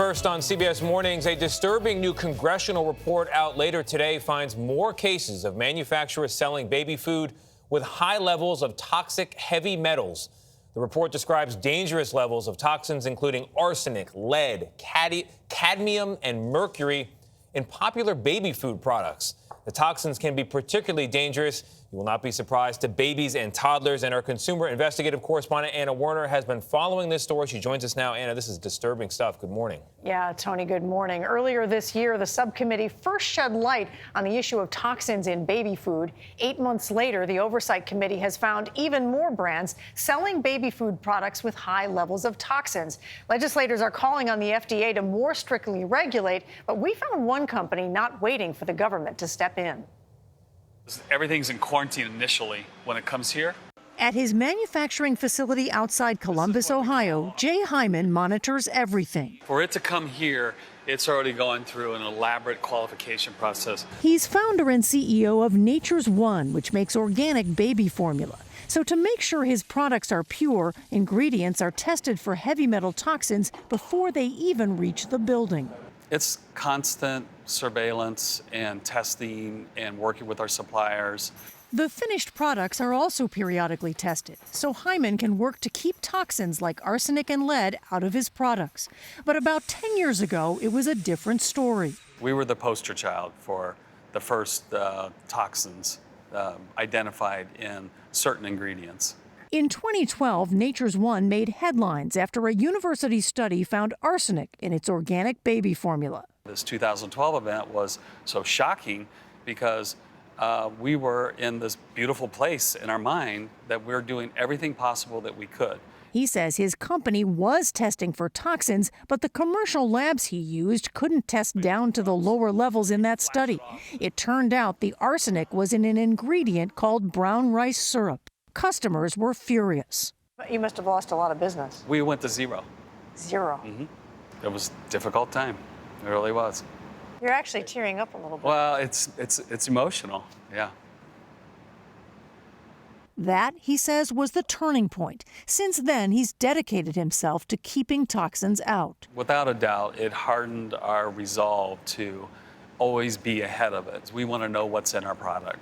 First on CBS Mornings, a disturbing new congressional report out later today finds more cases of manufacturers selling baby food with high levels of toxic heavy metals. The report describes dangerous levels of toxins, including arsenic, lead, cadmium, and mercury in popular baby food products. The toxins can be particularly dangerous. You will not be surprised to babies and toddlers. And our consumer investigative correspondent, Anna Werner, has been following this story. She joins us now. Anna, this is disturbing stuff. Good morning. Yeah, Tony, good morning. Earlier this year, the subcommittee first shed light on the issue of toxins in baby food. 8 months later, the Oversight Committee has found even more brands selling baby food products with high levels of toxins. Legislators are calling on the FDA to more strictly regulate, but we found one company not waiting for the government to step in. Everything's in quarantine initially when it comes here. At his manufacturing facility outside Columbus, Ohio, Jay Hyman monitors everything. For it to come here, it's already going through an elaborate qualification process. He's founder and CEO of Nature's One, which makes organic baby formula. So to make sure his products are pure, ingredients are tested for heavy metal toxins before they even reach the building. It's constant surveillance and testing and working with our suppliers. The finished products are also periodically tested, so Hyman can work to keep toxins like arsenic and lead out of his products. But about 10 years ago, it was a different story. We were the poster child for the first toxins identified in certain ingredients. In 2012, Nature's One made headlines after a university study found arsenic in its organic baby formula. This 2012 event was so shocking because we were in this beautiful place in our mind that we're doing everything possible that we could. He says his company was testing for toxins, but the commercial labs he used couldn't test down to the lower levels in that study. It turned out the arsenic was in an ingredient called brown rice syrup. Customers were furious. You must have lost a lot of business. We went to zero. Zero? Mm-hmm. It was a difficult time. It really was. You're actually tearing up a little bit. Well, it's emotional, yeah. That, he says, was the turning point. Since then, he's dedicated himself to keeping toxins out. Without a doubt, it hardened our resolve to always be ahead of it. We want to know what's in our product.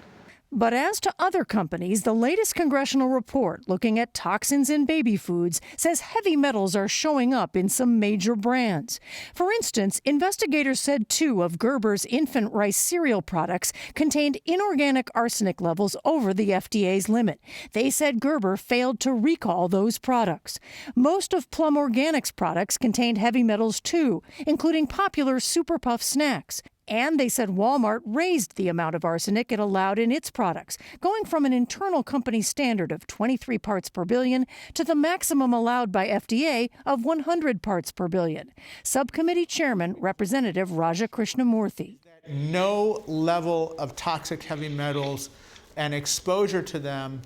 But as to other companies, the latest congressional report looking at toxins in baby foods says heavy metals are showing up in some major brands. For instance, investigators said 2 of Gerber's infant rice cereal products contained inorganic arsenic levels over the FDA's limit. They said Gerber failed to recall those products. Most of Plum Organics products contained heavy metals too, including popular Super Puff snacks. And they said Walmart raised the amount of arsenic it allowed in its products, going from an internal company standard of 23 parts per billion to the maximum allowed by FDA of 100 parts per billion. Subcommittee Chairman Representative Raja Krishnamurthy. No level of toxic heavy metals and exposure to them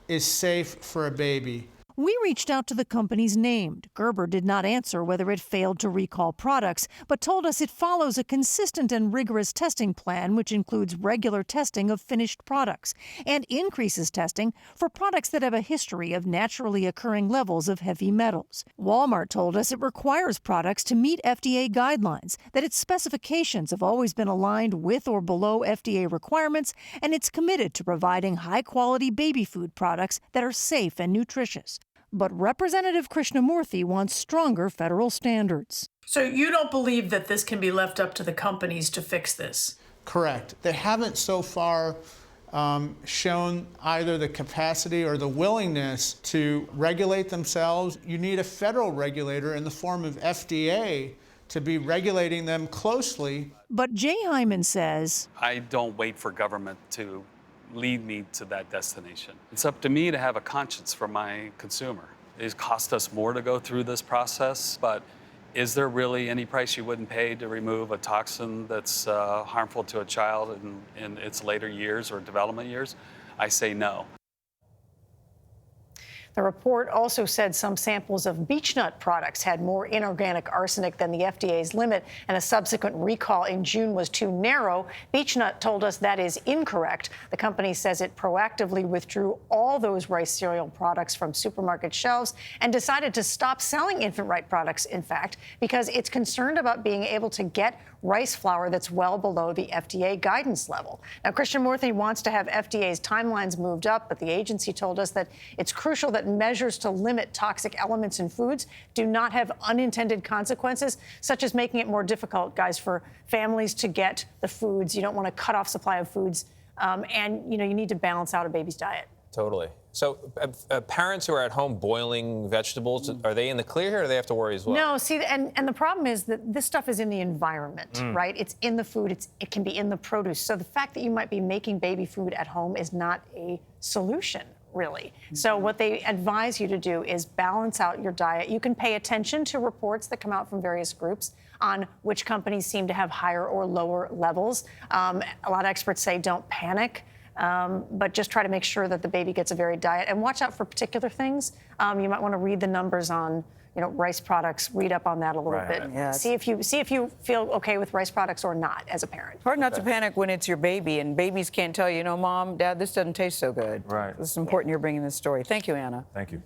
is safe for a baby. We reached out to the companies named. Gerber did not answer whether it failed to recall products, but told us it follows a consistent and rigorous testing plan, which includes regular testing of finished products and increases testing for products that have a history of naturally occurring levels of heavy metals. Walmart told us it requires products to meet FDA guidelines, that its specifications have always been aligned with or below FDA requirements, and it's committed to providing high-quality baby food products that are safe and nutritious. But Representative Krishnamurthy wants stronger federal standards. So you don't believe that this can be left up to the companies to fix this? Correct. They haven't so far shown either the capacity or the willingness to regulate themselves. You need a federal regulator in the form of FDA to be regulating them closely. But Jay Hyman says, I don't wait for government to lead me to that destination. It's up to me to have a conscience for my consumer. It cost us more to go through this process, but is there really any price you wouldn't pay to remove a toxin that's harmful to a child in its later years or development years? I say no. The report also said some samples of beech nut products had more inorganic arsenic than the FDA's limit, and a subsequent recall in June was too narrow. Beech nut told us that is incorrect. The company says it proactively withdrew all those rice cereal products from supermarket shelves and decided to stop selling infant rice products, in fact, because it's concerned about being able to get rice flour that's well below the FDA guidance level. Now, Krishnamurthy wants to have FDA's timelines moved up, but the agency told us that it's crucial that measures to limit toxic elements in foods do not have unintended consequences, such as making it more difficult, guys, for families to get the foods. You don't want to cut off supply of foods, and you need to balance out a baby's diet. Totally. So parents who are at home boiling vegetables, are they in the clear here, or do they have to worry as well? No, see, and the problem is that this stuff is in the environment, right? It's in the food. It can be in the produce. So the fact that you might be making baby food at home is not a solution, really. So what they advise you to do is balance out your diet. You can pay attention to reports that come out from various groups on which companies seem to have higher or lower levels. A lot of experts say don't panic. But just try to make sure that the baby gets a varied diet and watch out for particular things. You might want to read the numbers on, rice products. Read up on that a little bit. Yeah. See if you feel okay with rice products or not as a parent. Hard not to panic when it's your baby, and babies can't tell you, Mom, Dad, this doesn't taste so good. Right. It's important you're bringing this story. Thank you, Anna. Thank you.